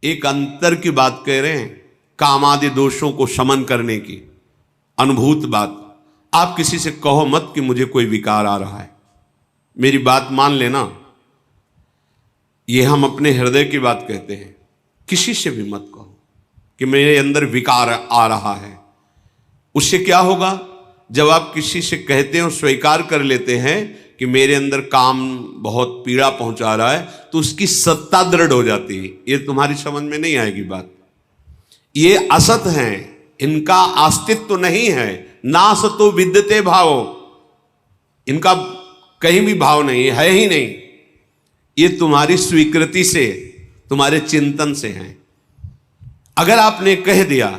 एक अंतर की बात कह रहे हैं, कामादि दोषों को शमन करने की अनुभूत बात। आप किसी से कहो मत कि मुझे कोई विकार आ रहा है, मेरी बात मान लेना। ये हम अपने हृदय की बात कहते हैं, किसी से भी मत कहो कि मेरे अंदर विकार आ रहा है। उससे क्या होगा, जब आप किसी से कहते हैं और स्वीकार कर लेते हैं कि मेरे अंदर काम बहुत पीड़ा पहुंचा रहा है, तो उसकी सत्ता दृढ़ हो जाती है। ये तुम्हारी समझ में नहीं आएगी बात। ये असत हैं, इनका अस्तित्व तो नहीं है। ना सतो विद्यते भाव, इनका कहीं भी भाव नहीं है ही नहीं। ये तुम्हारी स्वीकृति से, तुम्हारे चिंतन से हैं। अगर आपने कह दिया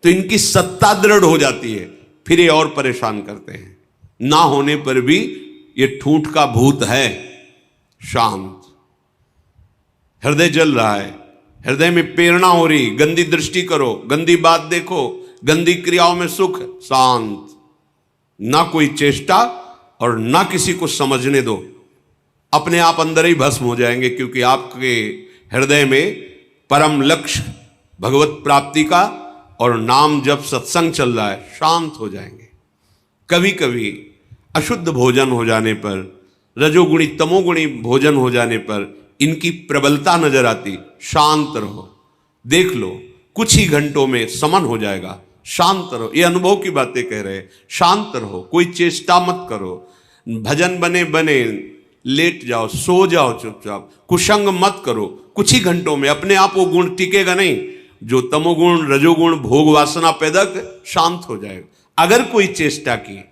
तो इनकी सत्ता दृढ़ हो जाती है, फिर ये और परेशान करते हैं। ना होने पर भी ये ठूठ का भूत है शांत। हृदय जल रहा है, हृदय में प्रेरणा हो रही, गंदी दृष्टि करो, गंदी बात देखो, गंदी क्रियाओं में सुख, शांत। ना कोई चेष्टा और ना किसी को समझने दो, अपने आप अंदर ही भस्म हो जाएंगे। क्योंकि आपके हृदय में परम लक्ष्य भगवत प्राप्ति का और नाम जब सत्संग चल रहा है, शांत हो जाएंगे। कभी कभी अशुद्ध भोजन हो जाने पर, रजोगुणी तमोगुणी भोजन हो जाने पर इनकी प्रबलता नजर आती। शांत रहो, देख लो, कुछ ही घंटों में समन हो जाएगा। शांत रहो, ये अनुभव की बातें कह रहे हैं। शांत रहो, कोई चेष्टा मत करो। भजन बने बने लेट जाओ, सो जाओ चुपचाप, कुसंग मत करो। कुछ ही घंटों में अपने आप वो गुण टिकेगा नहीं जो तमोगुण रजोगुण भोग वासना पैदा कर, शांत हो जाएगा। अगर कोई चेष्टा की,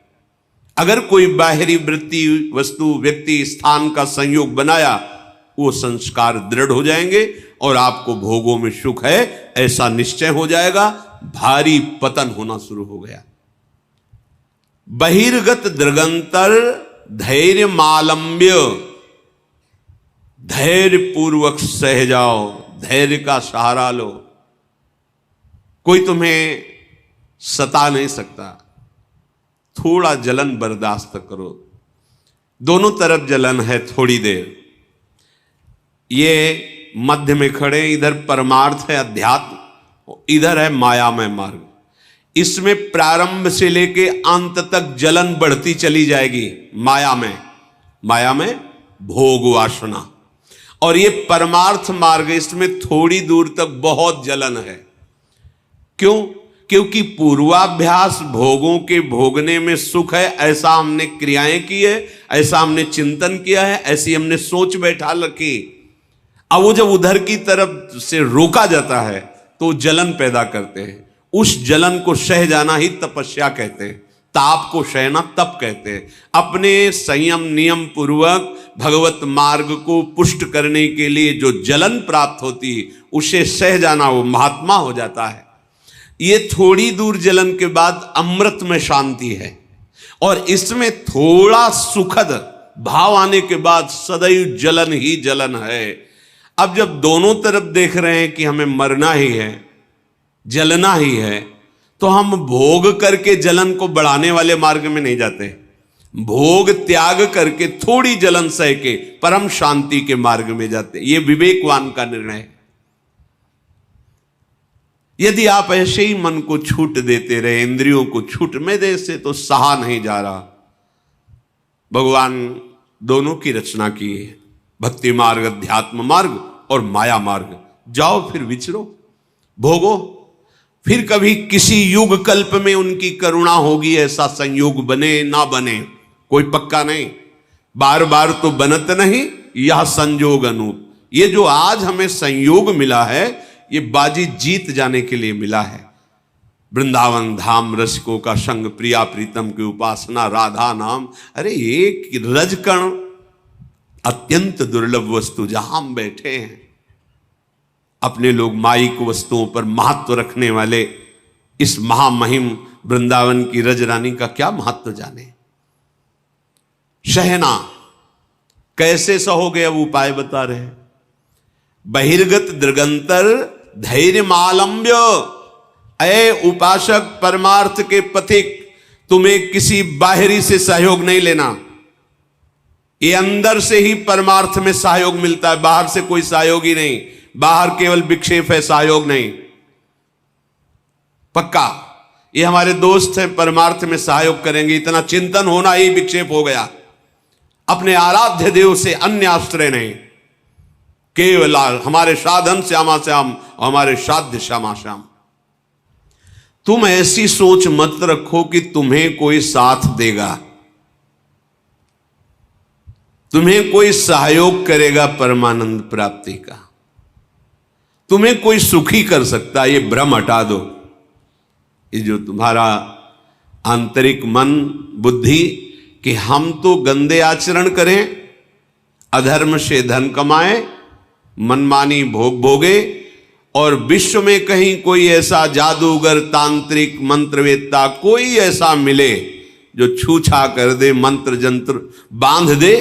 अगर कोई बाहरी वृत्ति वस्तु व्यक्ति स्थान का संयोग बनाया, वो संस्कार दृढ़ हो जाएंगे और आपको भोगों में सुख है ऐसा निश्चय हो जाएगा। भारी पतन होना शुरू हो गया। बहिर्गत दृगंतर धैर्य मालंब्य, धैर्य पूर्वक सह जाओ, धैर्य का सहारा लो। कोई तुम्हें सता नहीं सकता। थोड़ा जलन बर्दाश्त करो, दोनों तरफ जलन है थोड़ी देर। ये मध्य में खड़े, इधर परमार्थ है अध्यात्म, इधर है मायामय मार्ग। इसमें प्रारंभ से लेके अंत तक जलन बढ़ती चली जाएगी। माया में भोग वासना, और ये परमार्थ मार्ग, इसमें थोड़ी दूर तक बहुत जलन है। क्यों? क्योंकि पूर्वाभ्यास भोगों के भोगने में सुख है, ऐसा हमने क्रियाएं की है, ऐसा हमने चिंतन किया है, ऐसी हमने सोच बैठा रखी। अब वो जब उधर की तरफ से रोका जाता है तो जलन पैदा करते हैं। उस जलन को सह जाना ही तपस्या कहते हैं। ताप को सहना तप कहते हैं। अपने संयम नियम पूर्वक भगवत मार्ग को पुष्ट करने के लिए जो जलन प्राप्त होती है, उसे सह जाना, वो महात्मा हो जाता है। ये थोड़ी दूर जलन के बाद अमृत में शांति है, और इसमें थोड़ा सुखद भाव आने के बाद सदैव जलन ही जलन है। अब जब दोनों तरफ देख रहे हैं कि हमें मरना ही है, जलना ही है, तो हम भोग करके जलन को बढ़ाने वाले मार्ग में नहीं जाते। भोग त्याग करके थोड़ी जलन सह के परम शांति के मार्ग में जाते। ये विवेकवान का निर्णय है। यदि आप ऐसे ही मन को छूट देते रहे, इंद्रियों को छूट में दे से तो सहा नहीं जा रहा। भगवान दोनों की रचना की है, भक्ति मार्ग, अध्यात्म मार्ग और माया मार्ग। जाओ फिर विचरो, भोगो। फिर कभी किसी युग कल्प में उनकी करुणा होगी, ऐसा संयोग बने ना बने कोई पक्का नहीं। बार बार तो बनत नहीं, यह संयोग अनूप। ये जो आज हमें संयोग मिला है, ये बाजी जीत जाने के लिए मिला है। वृंदावन धाम रसिकों का संग, प्रिया प्रीतम की उपासना, राधा नाम। अरे एक रजकण अत्यंत दुर्लभ वस्तु, जहां हम बैठे हैं, अपने लोग माइक वस्तुओं पर महत्व रखने वाले इस महामहिम वृंदावन की रज रानी का क्या महत्व जाने। सहना कैसे सहोगे, अब उपाय बता रहे हैं। बहिर्गत दृगंतर धैर्य मालंब्य। अय उपासक, परमार्थ के पथिक, तुम्हें किसी बाहरी से सहयोग नहीं लेना। ये अंदर से ही परमार्थ में सहयोग मिलता है, बाहर से कोई सहयोग ही नहीं। बाहर केवल विक्षेप है, सहयोग नहीं। पक्का ये हमारे दोस्त हैं, परमार्थ में सहयोग करेंगे, इतना चिंतन होना ही विक्षेप हो गया। अपने आराध्य देव से अन्य आश्रय नहीं, केवल हमारे साधन श्यामा श्याम, हमारे साध्य श्यामा श्याम। तुम ऐसी सोच मत रखो कि तुम्हें कोई साथ देगा, तुम्हें कोई सहयोग करेगा परमानंद प्राप्ति का, तुम्हें कोई सुखी कर सकता, ये भ्रम हटा दो। ये जो तुम्हारा आंतरिक मन बुद्धि कि हम तो गंदे आचरण करें, अधर्म से धन कमाए, मनमानी भोग भोगे, और विश्व में कहीं कोई ऐसा जादूगर तांत्रिक मंत्रवेत्ता कोई ऐसा मिले जो छूछा कर दे, मंत्र जंत्र बांध दे,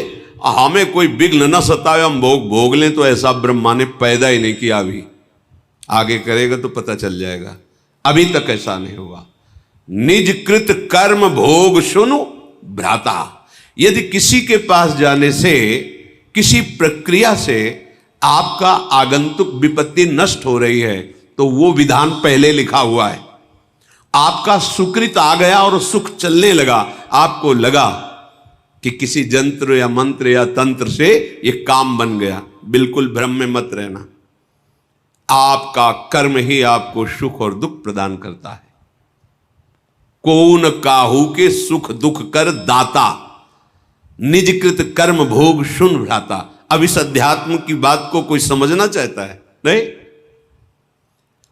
हमें कोई विघ्न न सतावे, हम भोग भोग लें, तो ऐसा ब्रह्मा ने पैदा ही नहीं किया। अभी आगे करेगा तो पता चल जाएगा, अभी तक ऐसा नहीं हुआ। निज कृत कर्म भोग सुनु भ्राता। यदि किसी के पास जाने से, किसी प्रक्रिया से आपका आगंतुक विपत्ति नष्ट हो रही है, तो वो विधान पहले लिखा हुआ है। आपका सुकृत आ गया और सुख चलने लगा, आपको लगा कि किसी जंत्र या मंत्र या तंत्र से ये काम बन गया, बिल्कुल भ्रम में मत रहना। आपका कर्म ही आपको सुख और दुख प्रदान करता है। कौन काहू के सुख दुख कर दाता, निजकृत कर्म भोग सुन भ्राता। अब इस अध्यात्म की बात को कोई समझना चाहता है? नहीं।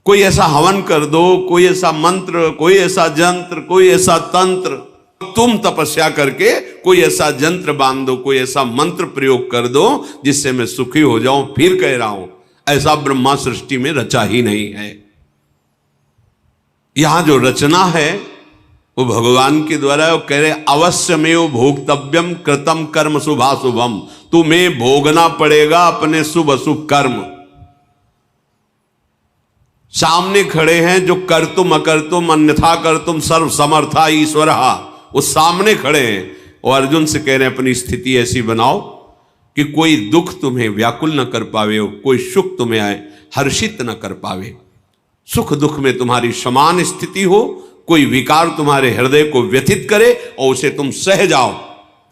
कोई ऐसा हवन कर दो, कोई ऐसा मंत्र, कोई ऐसा जंत्र, कोई ऐसा तंत्र, तुम तपस्या करके कोई ऐसा जंत्र बांध दो, कोई ऐसा मंत्र प्रयोग कर दो जिससे मैं सुखी हो जाऊं। फिर कह रहा हूं, ऐसा ब्रह्मा सृष्टि में रचा ही नहीं है। यहां जो रचना है वो भगवान के द्वारा, वो कह रहे अवश्यमेव भोक्तव्यम कृतम कर्म शुभाशुभम। तुम्हें भोगना पड़ेगा अपने शुभ अशुभ कर्म। सामने खड़े हैं जो कर्तुम अकर्तुम अन्यथा कर्तुम सर्व समर्था ईश्वर, वो सामने खड़े हैं और अर्जुन से कह रहे हैं अपनी स्थिति ऐसी बनाओ कि कोई दुख तुम्हें व्याकुल न कर पावे, कोई सुख तुम्हें आए हर्षित न कर पावे। सुख दुख में तुम्हारी समान स्थिति हो, कोई विकार तुम्हारे हृदय को व्यथित करे और उसे तुम सह जाओ,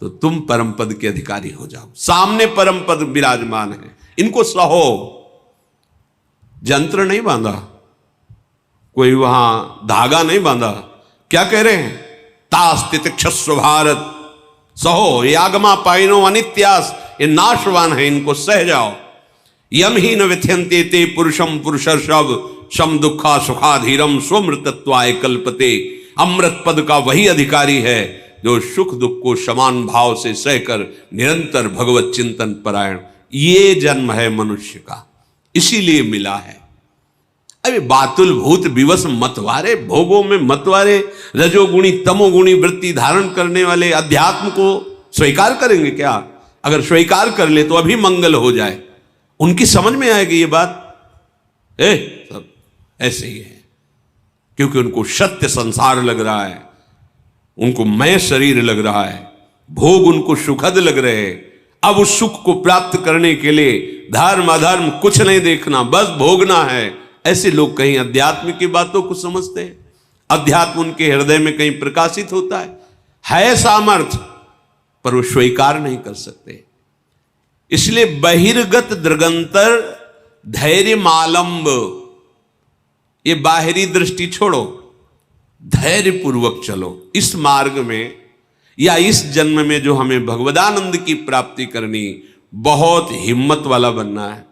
तो तुम परम पद के अधिकारी हो जाओ। सामने परम पद विराजमान है, इनको सहो। जंत्र नहीं बांधा, कोई वहां धागा नहीं बांधा। क्या कह रहे हैं? तास्तित क्षस्व भारत सहो, ये आगमा पाइनो अनित्यास, ये नाशवान है, इनको सह जाओ। यम ही न व्यथ्यंते ते पुरुषम पुरुषर्षभ सम दुखा सुखाधीरम स्वमृतत्वाय कल्पते। अमृत पद का वही अधिकारी है जो सुख दुख को समान भाव से सहकर निरंतर भगवत चिंतन परायण। ये जन्म है मनुष्य का, इसीलिए मिला है। अरे बातुल भूत विवश मतवारे, भोगों में मतवारे, रजोगुणी तमोगुणी वृत्ति धारण करने वाले अध्यात्म को स्वीकार करेंगे क्या? अगर स्वीकार कर ले तो अभी मंगल हो जाए। उनकी समझ में आएगी ये बात, सब ऐसे ही है, क्योंकि उनको सत्य संसार लग रहा है, उनको मैं शरीर लग रहा है, भोग उनको सुखद लग रहे हैं। अब उस सुख को प्राप्त करने के लिए धर्म अधर्म कुछ नहीं देखना, बस भोगना है। ऐसे लोग कहीं अध्यात्म की बातों को समझते हैं, अध्यात्म उनके हृदय में कहीं प्रकाशित होता है सामर्थ्य, पर वो स्वीकार नहीं कर सकते। इसलिए बहिर्गत दृगंतर धैर्य मालंब, ये बाहरी दृष्टि छोड़ो, धैर्य पूर्वक चलो। इस मार्ग में या इस जन्म में जो हमें भगवदानंद की प्राप्ति करनी, बहुत हिम्मत वाला बनना है।